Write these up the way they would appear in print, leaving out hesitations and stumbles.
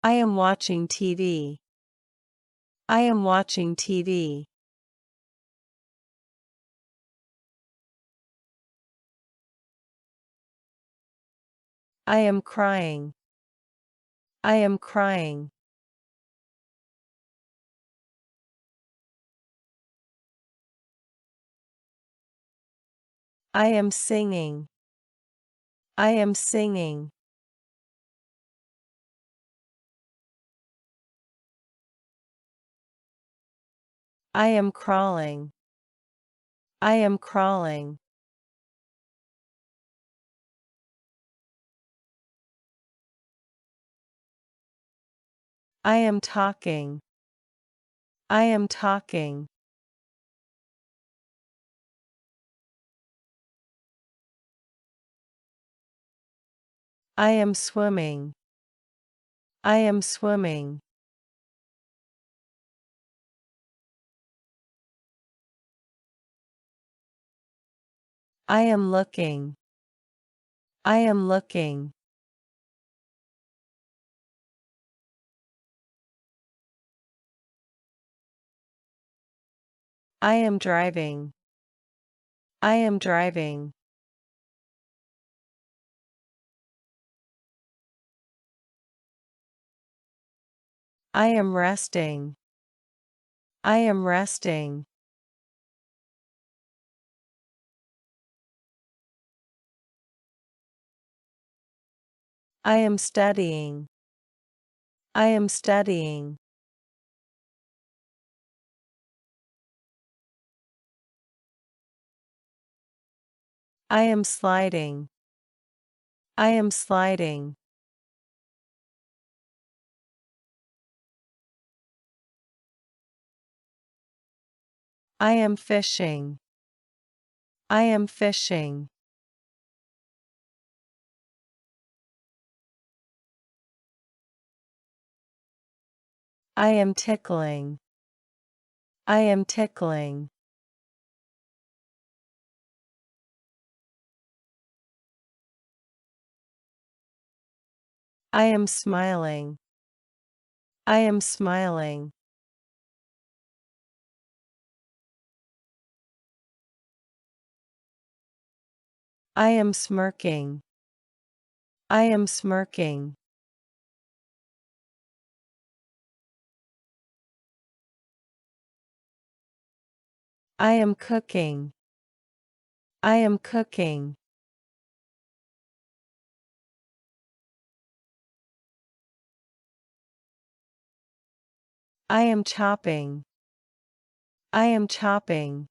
I am watching TV. I am watching TV. I am crying. I am crying. I am singing. I am singing. I am crawling. I am crawling. I am talking. I am talking. I am swimming. I am swimming. I am looking. I am looking. I am driving. I am driving. I am resting. I am resting. I am studying. I am studying. I am sliding. I am sliding. I am fishing. I am fishing. I am tickling. I am tickling. I am smiling. I am smiling. I am smirking. I am smirking. I am cooking. I am cooking. I am chopping. I am chopping.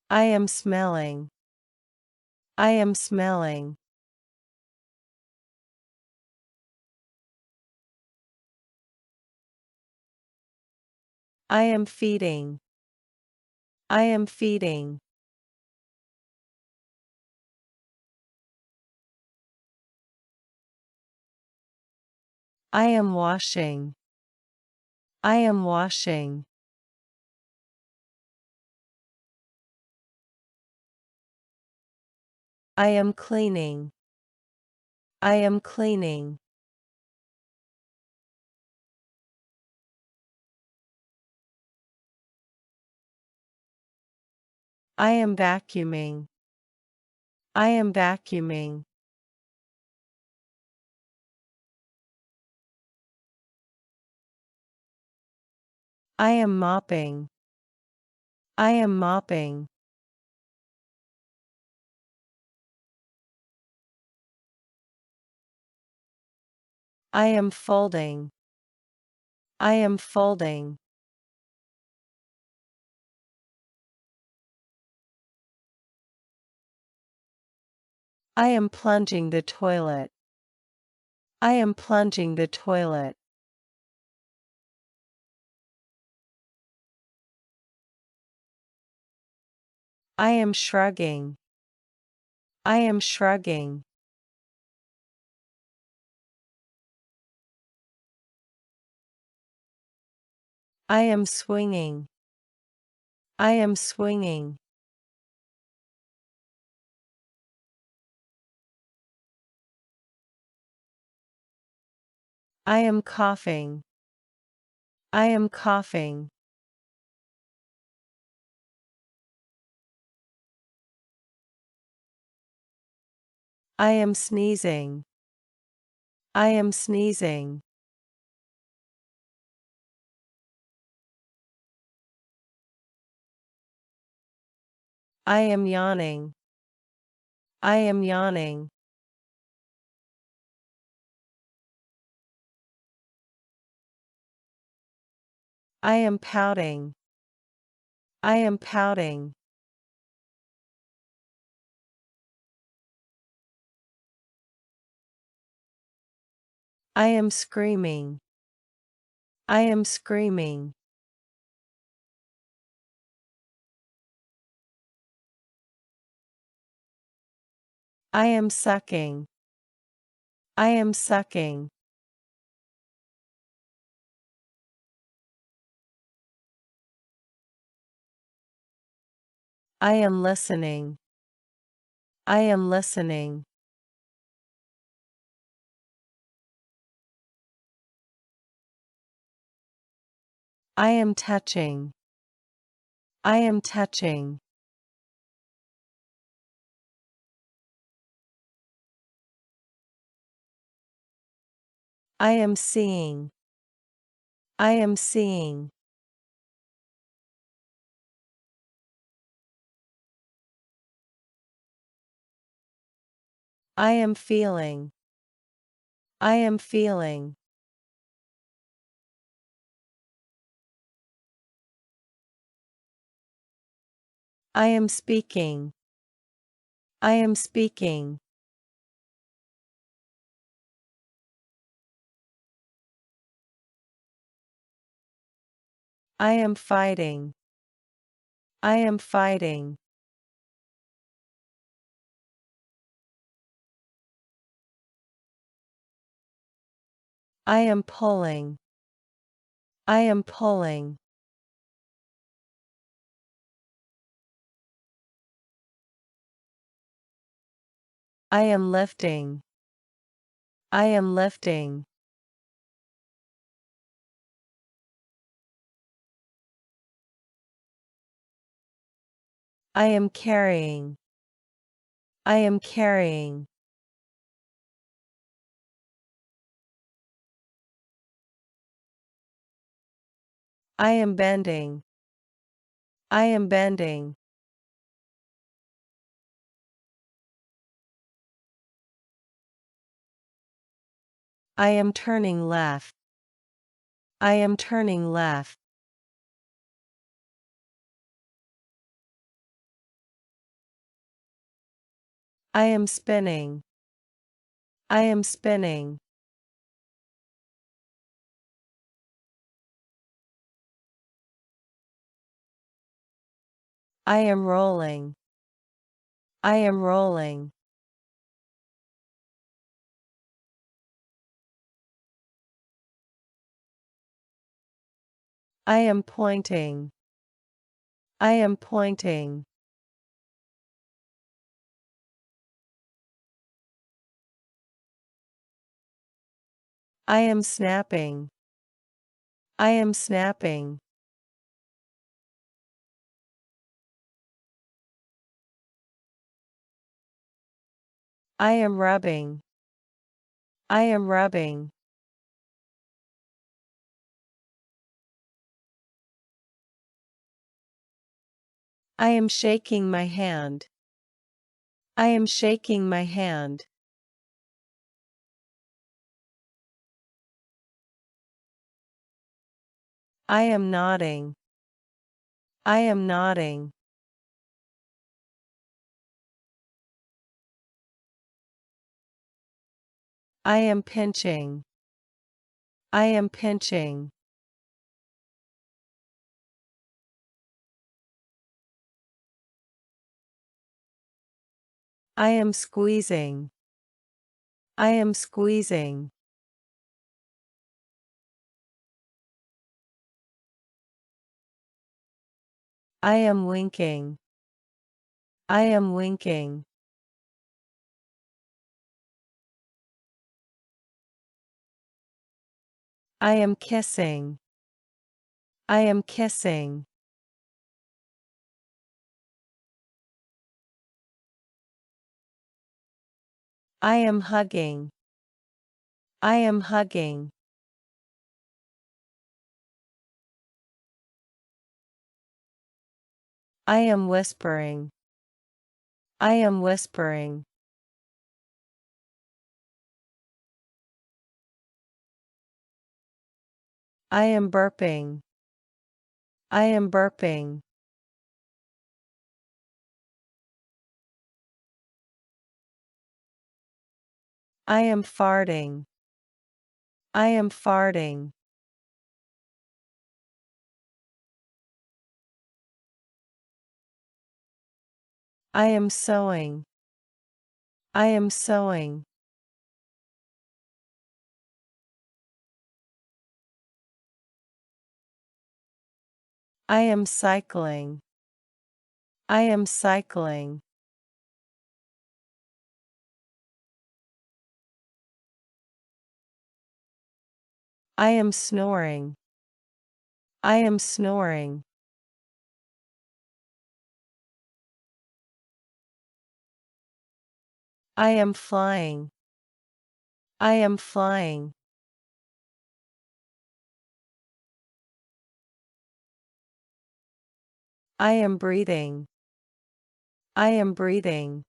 I am smelling. I am smelling. I am feeding. I am feeding. I am washing. I am washing. I am cleaning. I am cleaning. I am vacuuming. I am vacuuming. I am mopping. I am mopping. I am folding. I am folding. I am plunging the toilet. I am plunging the toilet. I am shrugging. I am shrugging. I am swinging. I am swinging. I am coughing. I am coughing. I am sneezing. I am sneezing. I am yawning. I am yawning. I am pouting. I am pouting. I am screaming. I am screaming. I am sucking. I am sucking. I am listening. I am listening. I am touching. I am touching. I am seeing. I am seeing. I am feeling. I am feeling. I am speaking. I am speaking. I am fighting. I am fighting. I am pulling. I am pulling. I am lifting. I am lifting. I am carrying. I am carrying. I am bending. I am bending. I am turning left. I am turning left. I am spinning. I am spinning. I am rolling. I am rolling. I am pointing. I am pointing. I am snapping. I am snapping. I am rubbing. I am rubbing. I am shaking my hand. I am shaking my hand. I am nodding. I am nodding. I am pinching. I am pinching. I am squeezing. I am squeezing. I am winking. I am winking. I am kissing. I am kissing. I am hugging. I am hugging. I am whispering. I am whispering. I am burping. I am burping. I am farting. I am farting. I am sewing. I am sewing. I am cycling. I am cycling. I am snoring. I am snoring. I am flying. I am flying. I am breathing. I am breathing.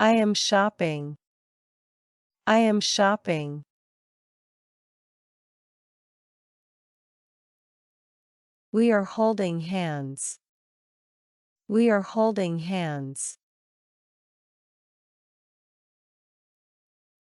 I am shopping. I am shopping. We are holding hands. We are holding hands.